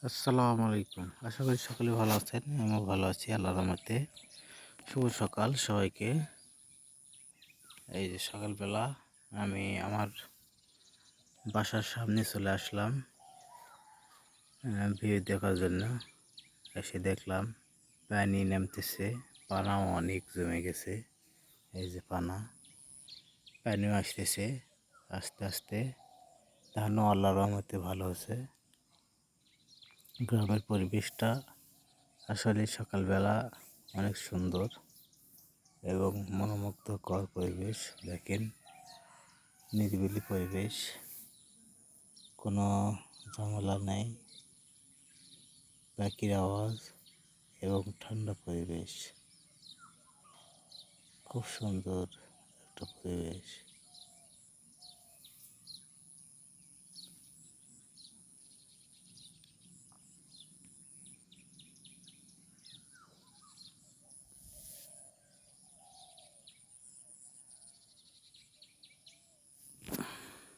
আসসালামু আলাইকুম। আশা করি সকলে ভালো আছেন। আমিও ভালো আছি আল্লাহর রহমতে। শুভ সকাল সবাইকে। এই যে সকালবেলা আমি আমার বাসার সামনে চলে আসলাম ভিউ দেখার জন্য। এসে দেখলাম পানি নামতেছে, পানাও অনেক জমে গেছে। এই যে পানিও আসতেছে আস্তে আস্তে। ধানও আল্লাহর রহমতে ভালো আছে। গ্রামের পরিবেশটা আসলে সকালবেলা অনেক সুন্দর এবং মনোমুগ্ধকর পরিবেশ। দেখেন, নিরিবিলি পরিবেশ, কোনো ঝামেলা নেই, পাখির আওয়াজ এবং ঠান্ডা পরিবেশ। খুব সুন্দর একটা পরিবেশ।